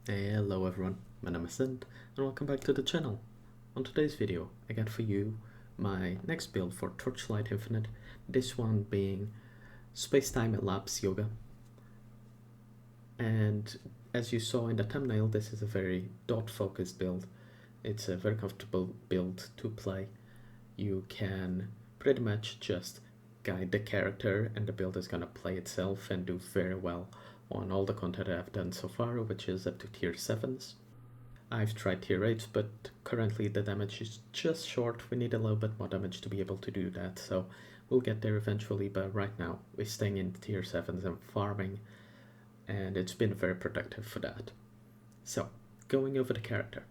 Hello everyone, my name is Sint and welcome back to the channel. On today's video I got for you my next build for Torchlight Infinite, this one being SPACETIME ELAPSE Youga. And as you saw in the thumbnail, this is a very dot focused build. It's a very comfortable build to play. You can pretty much just guide the character and the build is gonna play itself and do very well on all the content I've done so far, which is up to tier 7s. I've tried tier 8s, but currently the damage is just short. We need a little bit more damage to be able to do that, so we'll get there eventually, but right now we're staying in tier 7s and farming, and it's been very productive for that. So, going over the character.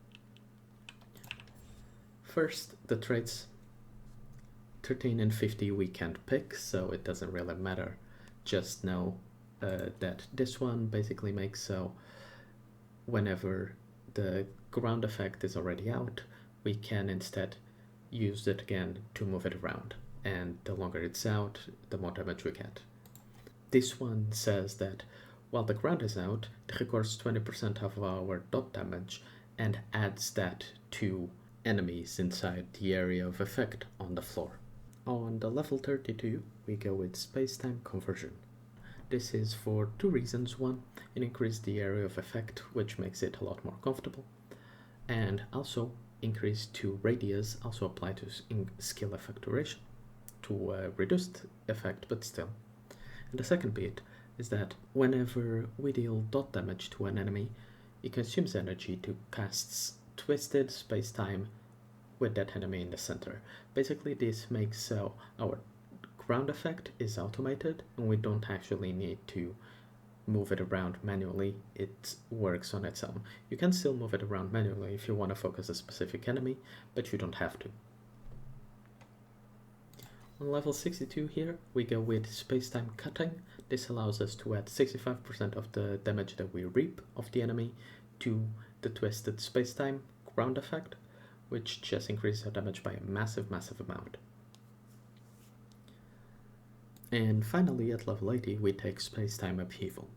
First, the traits 13 and 50 we can't pick, so it doesn't really matter. Just know that this one basically makes so whenever the ground effect is already out, we can instead use it again to move it around, and the longer it's out, the more damage we get. This one says that while the ground is out, it records 20% of our dot damage and adds that to enemies inside the area of effect on the floor. On the level 32, we go with space-time conversion. This is for two reasons. One, it increases the area of effect, which makes it a lot more comfortable, and also increase to radius also apply to skill effect duration to reduced effect, but still. And the second bit is that whenever we deal dot damage to an enemy, it consumes energy to cast twisted space-time with that enemy in the center. Basically, this makes so our ground effect is automated and we don't actually need to move it around manually. It works on its own. You can still move it around manually if you want to focus a specific enemy, but you don't have to. On level 62 here, we go with space-time cutting. This allows us to add 65% of the damage that we reap of the enemy to the twisted space-time ground effect, which just increases our damage by a massive amount. And finally, at level 80, we take space-time upheaval.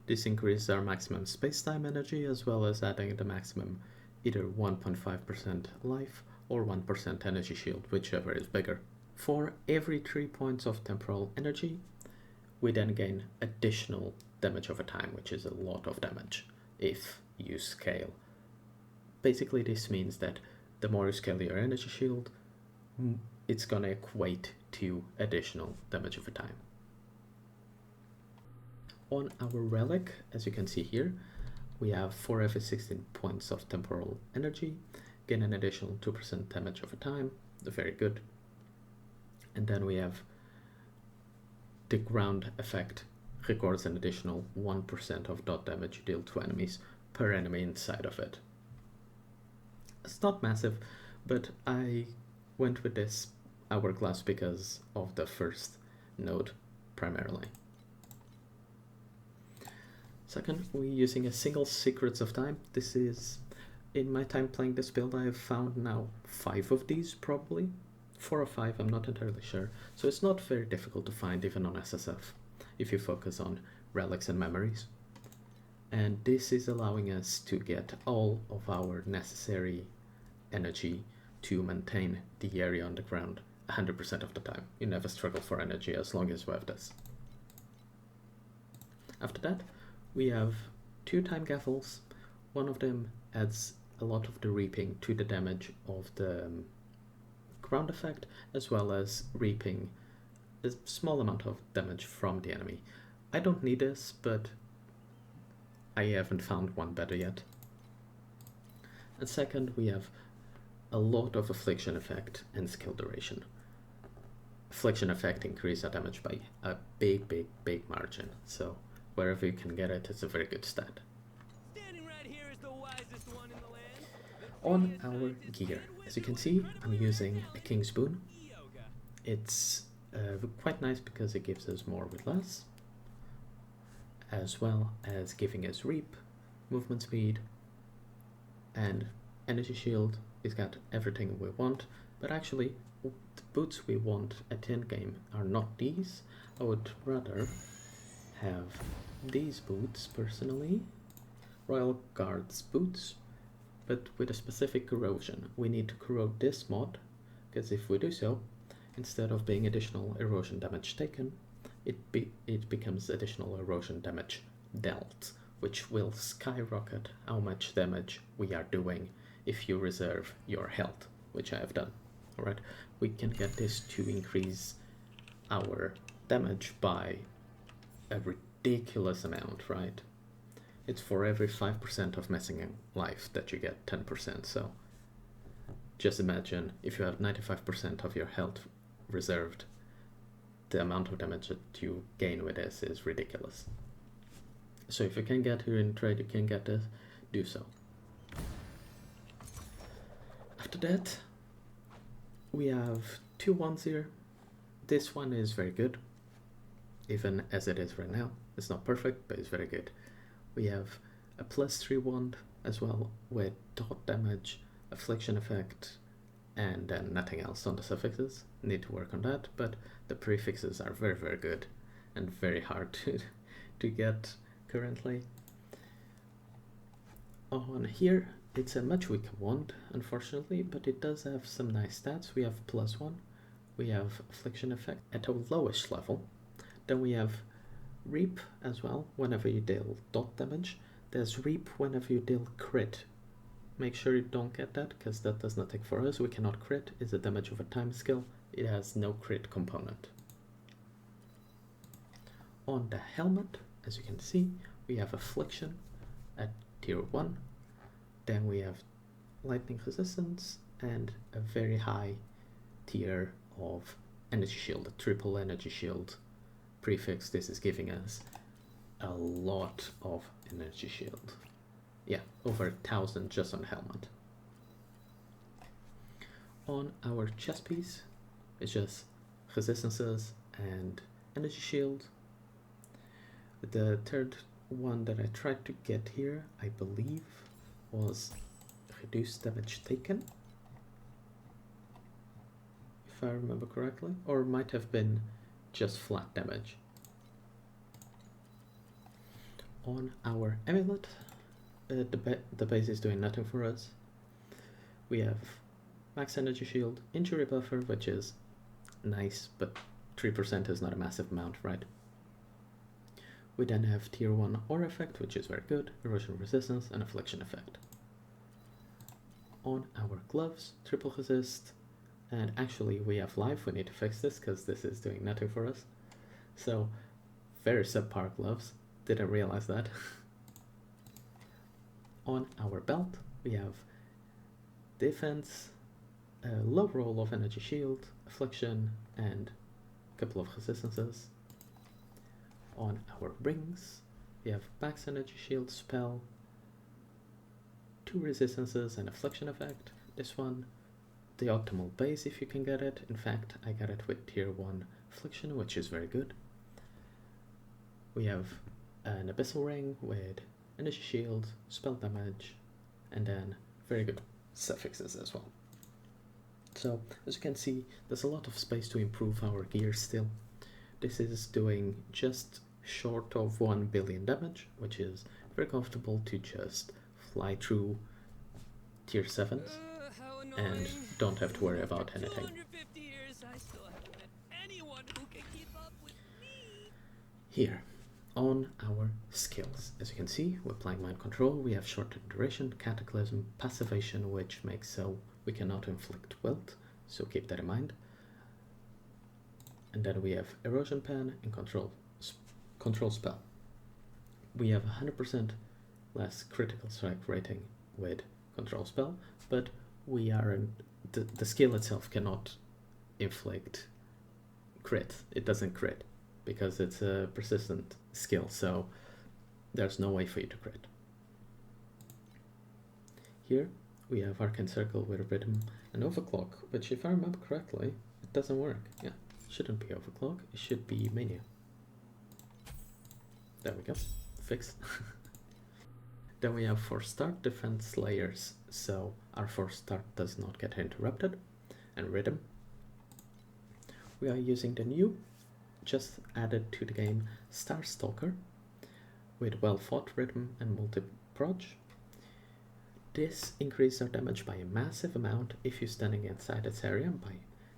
This increases our maximum space-time energy, as well as adding the maximum either 1.5% life or 1% energy shield, whichever is bigger. For every 3 points of temporal energy, we then gain additional damage over time, which is a lot of damage if you scale. Basically, this means that the more you scale your energy shield, it's gonna equate to additional damage over time. On our relic, as you can see here, we have for every 16 points of temporal energy, gain an additional 2% damage over time, very good. And then we have the ground effect records an additional 1% of dot damage deal to enemies per enemy inside of it. It's not massive, but I went with this hourglass because of the first node primarily. Second, we're using a single Secrets of Time. This is, in my time playing this build, I have found now 5 of these probably. 4 or 5, I'm not entirely sure. So it's not very difficult to find even on SSF if you focus on relics and memories. And this is allowing us to get all of our necessary energy to maintain the area on the ground 100% of the time. You never struggle for energy as long as you have this. After that, we have 2 time gaffles. One of them adds a lot of the reaping to the damage of the ground effect, as well as reaping a small amount of damage from the enemy. I don't need this, but I haven't found one better yet. And second, we have a lot of affliction effect and skill duration. Affliction effect increases our damage by a big margin, so wherever you can get it, it's a very good stat. Right here is the wisest one in the land. On our gear, as you can see, I'm using a King's Boon. It's quite nice because it gives us more with less, as well as giving us reap, movement speed, and energy shield. It's got everything we want, but actually the boots we want at the end game are not these. I would rather have these boots personally, Royal Guards boots, but with a specific corrosion. We need to corrode this mod, because if we do so, instead of being additional erosion damage taken, it becomes additional erosion damage dealt, which will skyrocket how much damage we are doing if you reserve your health, which I have done. Alright, we can get this to increase our damage by a ridiculous amount, right? It's for every 5% of messing life that you get 10%, so just imagine if you have 95% of your health reserved, the amount of damage that you gain with this is ridiculous. So if you can get here in trade, you can get this, do so. After that, we have two wands here. This one is very good, even as it is right now. It's not perfect, but it's very good. We have a +3 wand as well with dot damage, affliction effect, and then nothing else on the suffixes. Need to work on that, but the prefixes are very, very good and very hard to get currently. On here, it's a much weaker wand, unfortunately, but it does have some nice stats. We have +1, we have affliction effect at a lowish level, then we have reap as well whenever you deal dot damage. There's reap whenever you deal crit. Make sure you don't get that, because that does nothing for us. We cannot crit. It's a damage over time skill. It has no crit component. On the helmet, as you can see, we have affliction at tier 1. Then we have lightning resistance and a very high tier of energy shield, a triple energy shield prefix. This is giving us a lot of energy shield. Yeah, over 1,000 just on helmet. On our chest piece, it's just resistances and energy shield. The third one that I tried to get here, I believe, was reduced damage taken, if I remember correctly, or it might have been just flat damage. On our amulet, the base is doing nothing for us. We have max energy shield, injury buffer, which is nice, but 3% is not a massive amount, right? We then have tier 1 aura effect, which is very good, erosion resistance and affliction effect. On our gloves, triple resist, and actually we have life. We need to fix this because this is doing nothing for us. So very subpar gloves, didn't realize that. On our belt, we have defense, a low roll of energy shield, affliction, and a couple of resistances. On our rings, we have max energy shield, spell, 2 resistances and affliction effect. This one, the optimal base if you can get it. In fact, I got it with tier 1 affliction, which is very good. We have an abyssal ring with energy shield, spell damage, and then very good suffixes as well. So as you can see, there's a lot of space to improve our gear still. This is doing just short of 1 billion damage, which is very comfortable to just fly through tier 7s and don't have to worry about anything. 250 years, I still haven't met anyone who can keep up with me. Here, on our skills, as you can see, we're applying mind control. We have shortened duration, cataclysm, passivation, which makes so we cannot inflict wilt, so keep that in mind. And then we have erosion pen and control spell. We have 100% less critical strike rating with control spell, but we are the skill itself cannot inflict crit. It doesn't crit because it's a persistent skill, so there's no way for you to crit. Here we have Arcane Circle with Rhythm and Overclock, which if I remember correctly, it doesn't work. Yeah, shouldn't be Overclock, it should be Mania. There we go, fixed. Then we have for start defense layers, so our force start does not get interrupted, and Rhythm. We are using the new, just added to the game, Star Stalker, with well fought rhythm and proj. This increases our damage by a massive amount if you're standing inside its area, by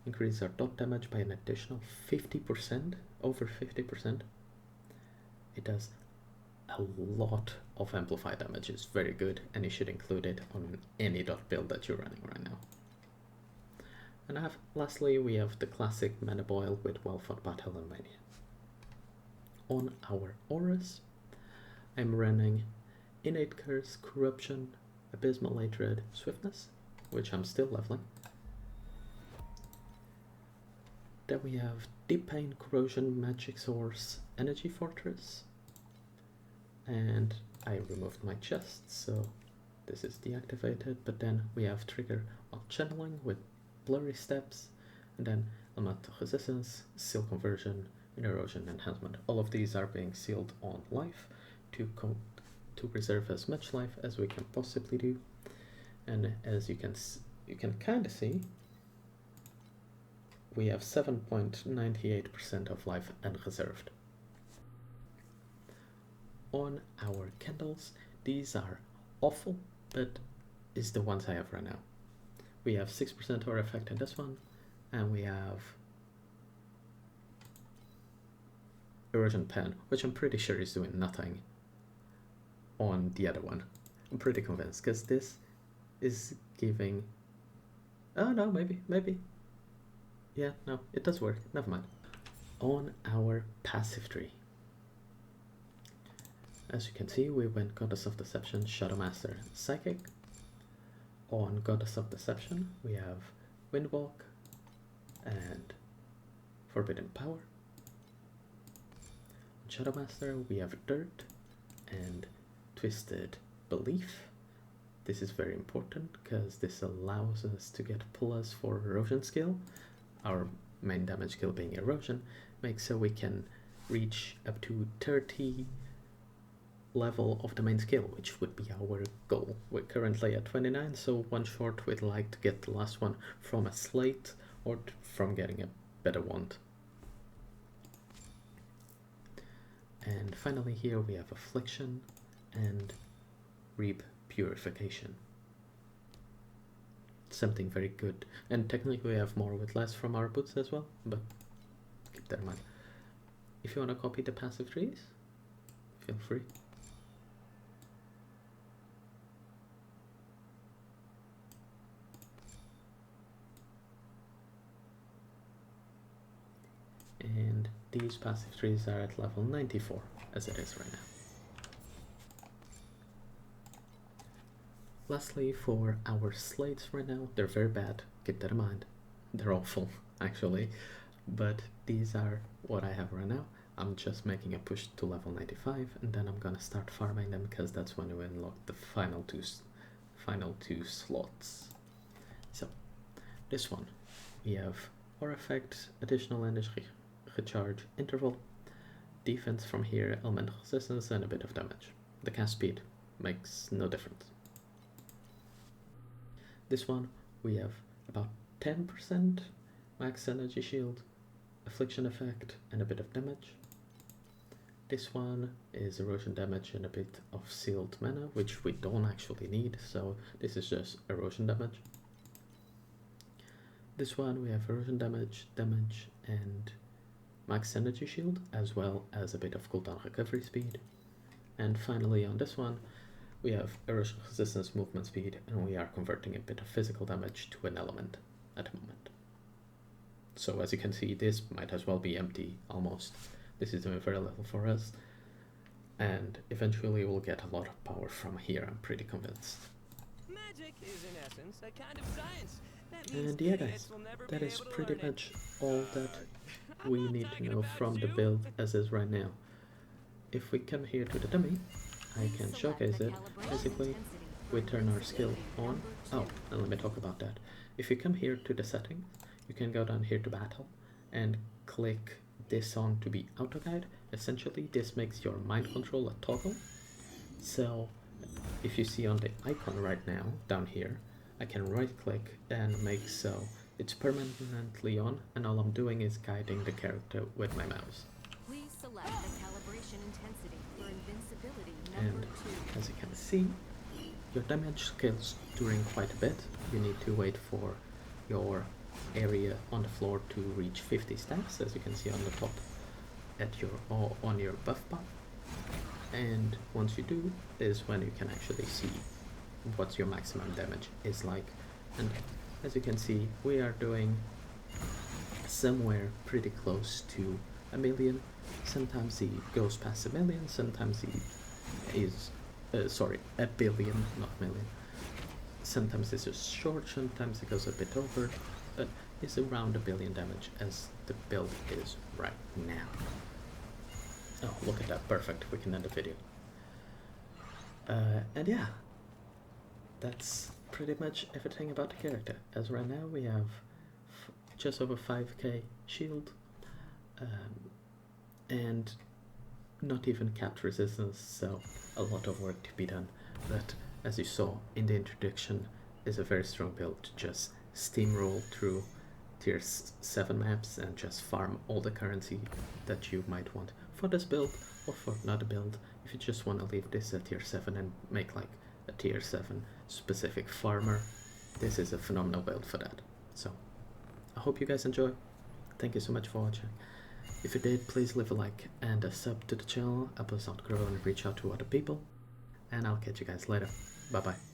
increase our dot damage by an additional 50%, over 50%. It does a lot of amplify damage. It's very good, and you should include it on any dot build that you're running right now. And lastly, we have the classic Mana Boil with Well-Fought Battle and Mania. On our auras, I'm running Innate Curse, Corruption, Abysmal Hatred, Swiftness, which I'm still leveling. Then we have Deep Pain, Corrosion, Magic Source, Energy Fortress. And I removed my chest, so this is deactivated. But then we have Trigger on Channeling with Blurry Steps, and then Elemental Resistance, Seal Conversion, Erosion Enhancement. All of these are being sealed on life to preserve as much life as we can possibly do. And as you can kind of see, we have 7.98% of life unreserved. On our candles, these are awful, but is the ones I have right now. We have 6% aura effect in this one, and we have Erosion Pen, which I'm pretty sure is doing nothing on the other one. I'm pretty convinced, because this is giving... Oh no, maybe. Yeah, no, it does work, never mind. On our passive tree, as you can see, we went Goddess of Deception, Shadow Master, Psychic. On Goddess of Deception, we have Windwalk and Forbidden Power. On Shadow Master, we have Dirt and Twisted Belief. This is very important because this allows us to get plus for erosion skill. Our main damage skill being erosion makes so we can reach up to 30 level of the main skill, which would be our goal. We're currently at 29, so one short. We'd like to get the last one from a slate or from getting a better wand. And finally here we have Affliction and Reap Purification. Something very good, and technically we have more with less from our boots as well, but keep that in mind. If you want to copy the passive trees, feel free. And these passive trees are at level 94 as it is right now. Lastly, for our slates right now, they're very bad, keep that in mind. They're awful, actually, but these are what I have right now. I'm just making a push to level 95, and then I'm gonna start farming them because that's when we unlock the final two slots. So, this one, we have Aura Effect, Additional Energy Recharge Interval, Defense from here, Elemental Resistance, and a bit of damage. The cast speed makes no difference. This one, we have about 10% max energy shield, affliction effect, and a bit of damage. This one is erosion damage and a bit of sealed mana, which we don't actually need, so this is just erosion damage. This one, we have erosion damage, and max energy shield, as well as a bit of cooldown recovery speed. And finally on this one, we have erosion resistance, movement speed, and we are converting a bit of physical damage to an element at the moment. So as you can see, this might as well be empty almost. This is doing very little for us, and eventually we'll get a lot of power from here, I'm pretty convinced. Magic is in essence a kind of science. That means And yeah guys, idiots will never that be is able to pretty learn it. much all that I'm we not need to talking know about from the you. build as is right now. If we come here to the dummy, I can showcase it. Basically, we turn our skill on. Oh, and let me talk about that. If you come here to the settings, you can go down here to battle and click this on to be auto guide. Essentially, this makes your mind control a toggle. So if you see on the icon right now down here, I can right click and make so it's permanently on, and all I'm doing is guiding the character with my mouse. Please select the calibration Mission intensity for invincibility And number 2. as you can see, your damage scales during quite a bit. You need to wait for your area on the floor to reach 50 stacks, as you can see on the top at your on your buff bar. And once you do is when you can actually see what your maximum damage is like. And as you can see, we are doing somewhere pretty close to 1 million. Sometimes he goes past 1 million, sometimes he is sorry, 1 billion, not million. Sometimes this is short, sometimes it goes a bit over, but it's around 1 billion damage as the build is right now. Oh, look at that, perfect, we can end the video. And yeah, that's pretty much everything about the character. As right now we have just over 5k shield, and not even capped resistance, so a lot of work to be done. But as you saw in the introduction, is a very strong build to just steamroll through tier 7 maps and just farm all the currency that you might want for this build or for another build. If you just want to leave this at tier 7 and make like a tier 7 specific farmer, this is a phenomenal build for that. So I hope you guys enjoy. Thank you so much for watching. If you did, please leave a like and a sub to the channel, help us out grow and reach out to other people. And I'll catch you guys later. Bye bye.